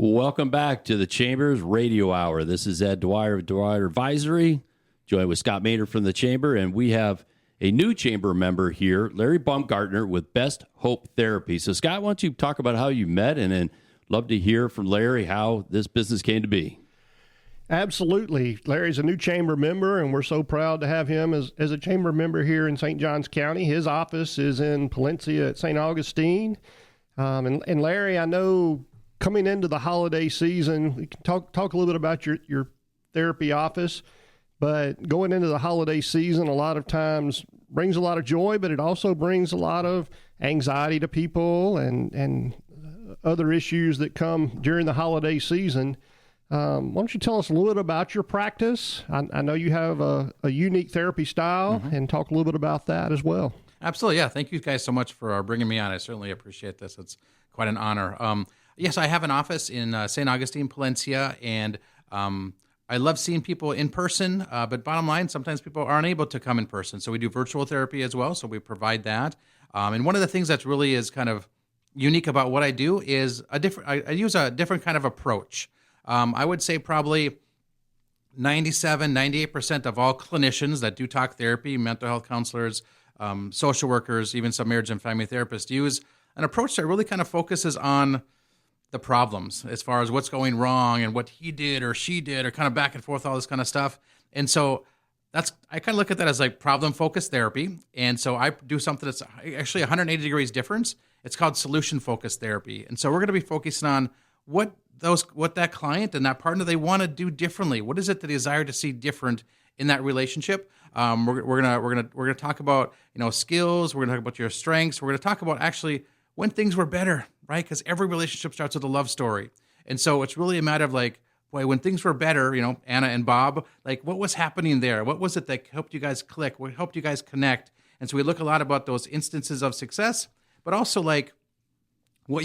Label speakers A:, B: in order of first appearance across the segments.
A: Welcome back to the Chamber's Radio Hour. This is Ed Dwyer of Dwyer Advisory, joined with Scott Maynard from the Chamber, and we have a new Chamber member here, Larry Baumgartner with Best Hope Therapy. So, Scott, why don't you talk about how you met, and then love to hear from Larry how this business came to be.
B: Absolutely. Larry's a new Chamber member, and we're so proud to have him as a Chamber member here in St. Johns County. His office is in Palencia at St. Augustine. And Larry, I know coming into the holiday season, we can talk a little bit about your therapy office, but going into the holiday season a lot of times brings a lot of joy, but it also brings a lot of anxiety to people and other issues that come during the holiday season. Why don't you tell us a little bit about your practice? I know you have a unique therapy style, and talk a little bit about that as well.
C: Absolutely, yeah. Thank you guys so much for bringing me on. I certainly appreciate this. It's quite an honor. Yes, I have an office in St. Augustine, Palencia, and I love seeing people in person, but bottom line, sometimes people aren't able to come in person. So we do virtual therapy as well, so we provide that. And one of the things that's really is kind of unique about what I do is I use a different kind of approach. I would say probably 98% of all clinicians that do talk therapy, mental health counselors, social workers, even some marriage and family therapists, use an approach that really kind of focuses on the problems as far as what's going wrong and what he did or she did or kind of back and forth, all this kind of stuff. And so I kind of look at that as like problem-focused therapy. And so I do something that's actually 180 degrees difference. It's called solution-focused therapy. And so we're going to be focusing on what that client and that partner, they want to do differently. What is it they desire to see different in that relationship? We're gonna talk about skills. We're gonna talk about your strengths. We're gonna talk about actually when things were better, right? Because every relationship starts with a love story, and so it's really a matter of like, boy, when things were better, Anna and Bob, like what was happening there? What was it that helped you guys click? What helped you guys connect? And so we look a lot about those instances of success, but also like what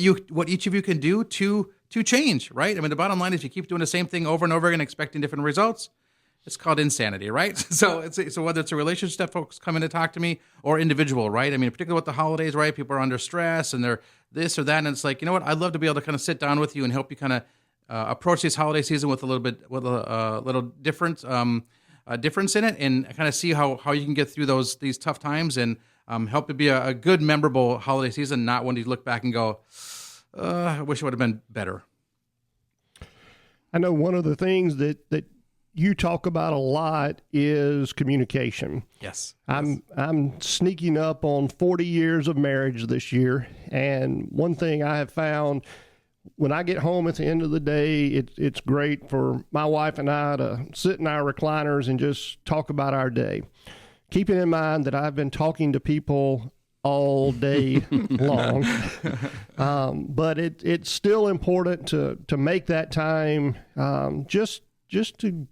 C: each of you can do to change, right? I mean, the bottom line is you keep doing the same thing over and over again, expecting different results. It's called insanity, right? So whether it's a relationship that folks come in to talk to me or individual, right? I mean, particularly with the holidays, right? People are under stress and they're this or that. And it's like, you know what? I'd love to be able to kind of sit down with you and help you kind of approach this holiday season with a little different difference in it, and kind of see how you can get through these tough times and help it be a good, memorable holiday season, not one you look back and go, I wish it would have been better.
B: I know one of the things that you talk about a lot is communication.
C: Yes.
B: I'm sneaking up on 40 years of marriage this year, and one thing I have found when I get home at the end of the day, it's great for my wife and I to sit in our recliners and just talk about our day, keeping in mind that I've been talking to people all day long. But it's still important to make that time just to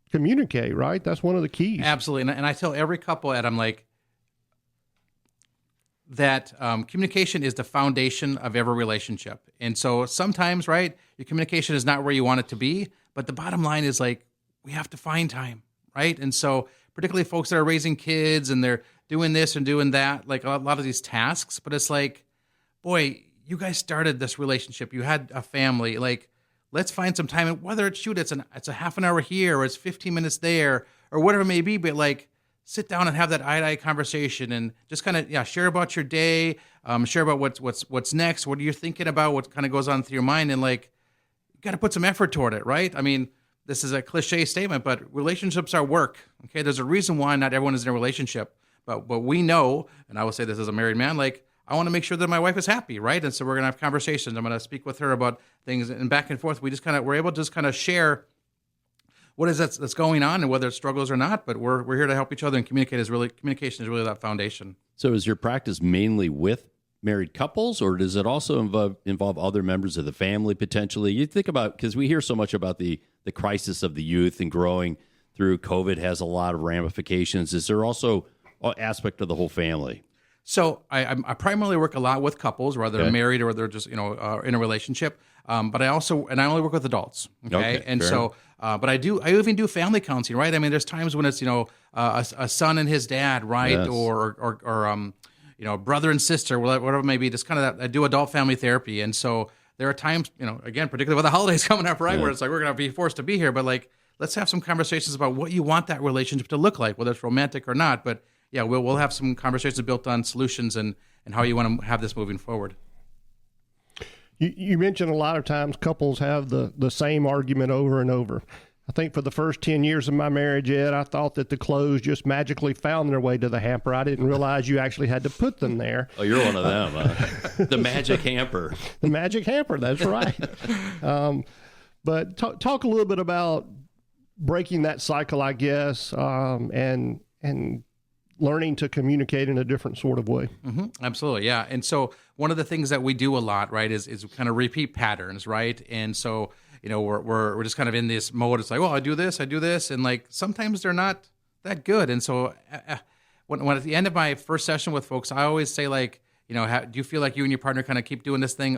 B: communicate, right? That's one of the keys.
C: Absolutely. And I tell every couple, Ed, I'm like, that communication is the foundation of every relationship. And so sometimes, right, your communication is not where you want it to be, but the bottom line is like, we have to find time, right? And so particularly folks that are raising kids and they're doing this and doing that, like a lot of these tasks, but it's like, boy, you guys started this relationship. You had a family, like, let's find some time, and whether it's a half an hour here or it's 15 minutes there or whatever it may be, but like, sit down and have that eye-to-eye conversation and just kind of, share about your day, share about what's next, what are you thinking about, what kind of goes on through your mind, and like, you got to put some effort toward it, right? I mean, this is a cliche statement, but relationships are work, okay? There's a reason why not everyone is in a relationship, but we know, and I will say this as a married man, like, I want to make sure that my wife is happy, right? And so we're going to have conversations. I'm going to speak with her about things, and back and forth, we're able to just kind of share what is that's going on and whether it struggles or not, but we're here to help each other, and communication is really that foundation.
A: So is your practice mainly with married couples, or does it also involve other members of the family potentially? You think about, because we hear so much about the crisis of the youth and growing through COVID has a lot of ramifications. Is there also an aspect of the whole family?
C: So I primarily work a lot with couples, whether they're married or they're just in a relationship. But I only work with adults. Okay, and so but I even do family counseling, right? I mean, there's times when it's a son and his dad, right, yes. or brother and sister, whatever it may be. Just kind of I do adult family therapy, and so there are times, again, particularly with the holidays coming up, right, where it's like we're going to be forced to be here, but like let's have some conversations about what you want that relationship to look like, whether it's romantic or not. But yeah, we'll have some conversations built on solutions and how you want to have this moving forward.
B: You mentioned a lot of times couples have the same argument over and over. I think for the first 10 years of my marriage, Ed, I thought that the clothes just magically found their way to the hamper. I didn't realize you actually had to put them there.
A: Oh, you're one of them, huh? The magic hamper.
B: The magic hamper, that's right. But talk a little bit about breaking that cycle, I guess, and learning to communicate in a different sort of way.
C: Mm-hmm. Absolutely, yeah. And so one of the things that we do a lot, right, is kind of repeat patterns, right? And so we're just kind of in this mode. It's like, well, I do this, and like sometimes they're not that good. And so when at the end of my first session with folks, I always say like, do you feel like you and your partner kind of keep doing this thing,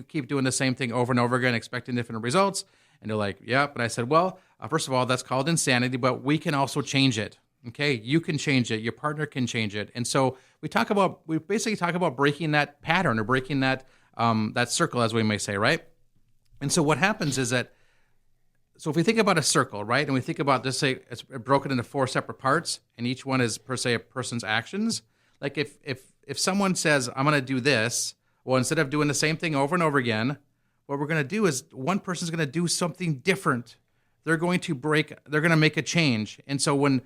C: keep doing the same thing over and over again, expecting different results? And they're like, yeah. But I said, well, first of all, that's called insanity, but we can also change it. Okay, you can change it. Your partner can change it. And so we basically talk about breaking that pattern or breaking that circle, as we may say, right? And so what happens is that, so if we think about a circle, right, and we think about, just say it's broken into 4 separate parts, and each one is per se a person's actions. Like if someone says, I'm going to do this, well, instead of doing the same thing over and over again, what we're going to do is one person's going to do something different. They're going to make a change. And so when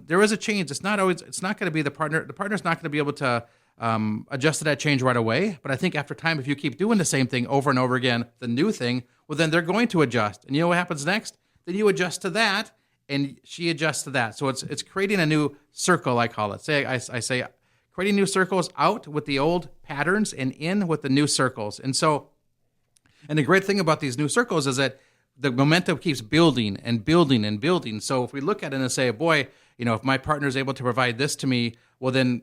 C: there is a change, it's not going to be the partner. The partner's not going to be able to adjust to that change right away. But I think after time, if you keep doing the same thing over and over again, the new thing, well, then they're going to adjust. And you know what happens next? Then you adjust to that, and she adjusts to that. So it's creating a new circle, I call it. I say creating new circles, out with the old patterns and in with the new circles. And the great thing about these new circles is that the momentum keeps building and building and building. So if we look at it and say, boy, if my partner is able to provide this to me, well, then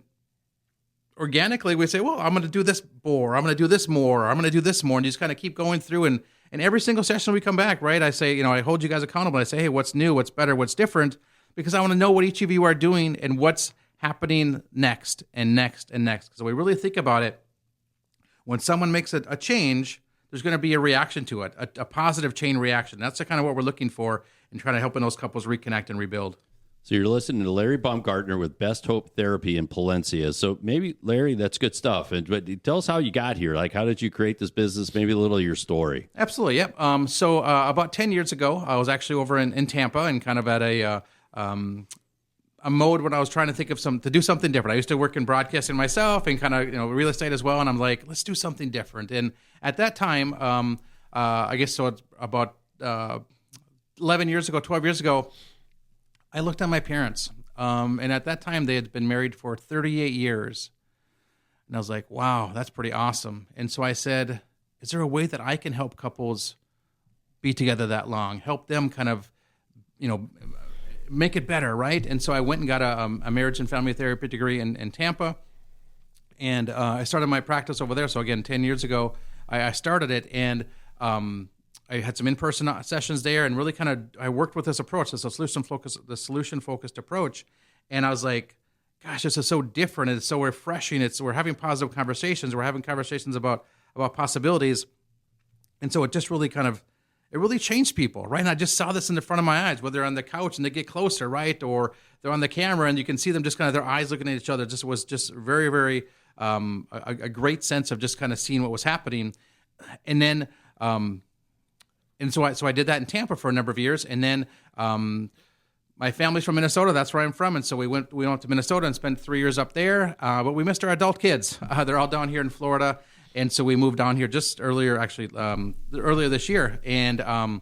C: organically we say, well, I'm going to do this more, I'm going to do this more, I'm going to do this more, and you just kind of keep going through. And every single session we come back, right, I say, I hold you guys accountable. I say, hey, what's new, what's better, what's different, because I want to know what each of you are doing and what's happening next and next and next. Because we really think about it, when someone makes a change, there's going to be a reaction to it, a positive chain reaction. That's kind of what we're looking for in trying to helping those couples reconnect and rebuild.
A: So you're listening to Larry Baumgartner with Best Hope Therapy in Palencia. So maybe, Larry, that's good stuff. But tell us how you got here. Like, how did you create this business? Maybe a little of your story.
C: Absolutely, yep. So about 10 years ago, I was actually over in Tampa and kind of at a mode when I was trying to think of to do something different. I used to work in broadcasting myself and kind of real estate as well. And I'm like, let's do something different. And at that time, I guess so it's about 11 years ago, 12 years ago, I looked at my parents, and at that time they had been married for 38 years, and I was like, wow, that's pretty awesome. And so I said, is there a way that I can help couples be together that long, help them kind of, make it better, right? And so I went and got a marriage and family therapy degree in Tampa, and I started my practice over there. So again, 10 years ago, I started it, and I had some in-person sessions there, and really I worked with this approach, the solution-focused approach, and I was like, gosh, this is so different, it's so refreshing, we're having positive conversations, we're having conversations about possibilities, and so it just really it really changed people, right? And I just saw this in the front of my eyes, whether they're on the couch and they get closer, right, or they're on the camera and you can see them just kind of their eyes looking at each other. Just was just very, very a great sense of just kind of seeing what was happening, and then. And so I did that in Tampa for a number of years, and then my family's from Minnesota. That's where I'm from, and so we went to Minnesota and spent 3 years up there. But we missed our adult kids. They're all down here in Florida, and so we moved down here just earlier this year. And I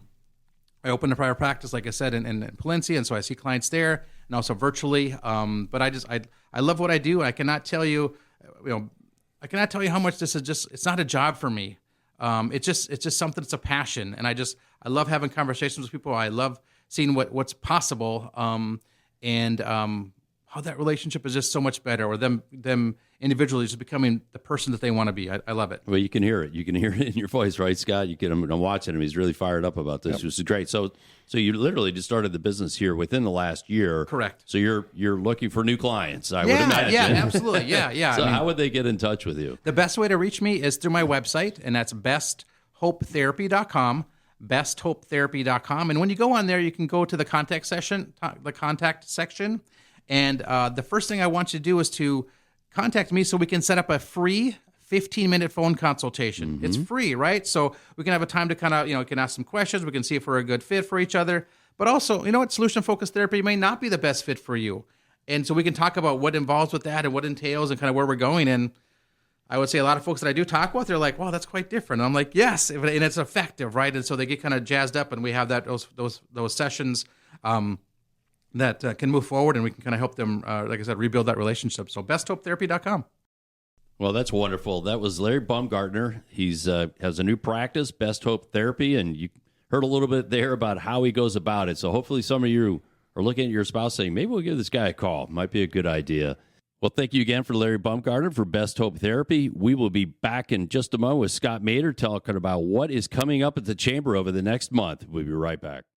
C: opened a private practice, like I said, in Palencia, and so I see clients there and also virtually. But I love what I do. I cannot tell you, how much this is it's not a job for me. It's just something. It's a passion, and I love having conversations with people. I love seeing what's possible, and how that relationship is just so much better, or them individually just becoming the person that they want to be. I love it.
A: Well, you can hear it. You can hear it in your voice, right, Scott? I'm watching him. He's really fired up about this. Yep. Which is great. So you literally just started the business here within the last year.
C: Correct.
A: So you're looking for new clients, I would imagine.
C: Yeah, absolutely. Yeah.
A: So how would they get in touch with you?
C: The best way to reach me is through my website, and that's Best besthopetherapy.com, besthopetherapy.com. And when you go on there, you can go to the contact section, and the first thing I want you to do is to contact me so we can set up a free 15-minute phone consultation. It's free, right? So we can have a time to kind of, we can ask some questions. We can see if we're a good fit for each other. But also, solution-focused therapy may not be the best fit for you. And so we can talk about what involves with that and what entails and kind of where we're going. And I would say a lot of folks that I do talk with, they're like, wow, that's quite different. And I'm like, yes, and it's effective, right? And so they get kind of jazzed up, and we have those sessions that can move forward, and we can kind of help them, like I said, rebuild that relationship. So besthopetherapy.com.
A: Well, that's wonderful. That was Larry Baumgartner. He's has a new practice, Best Hope Therapy, and you heard a little bit there about how he goes about it. So hopefully some of you are looking at your spouse saying, maybe we'll give this guy a call. Might be a good idea. Well, thank you again for Larry Baumgartner for Best Hope Therapy. We will be back in just a moment with Scott Mader talking about what is coming up at the Chamber over the next month. We'll be right back.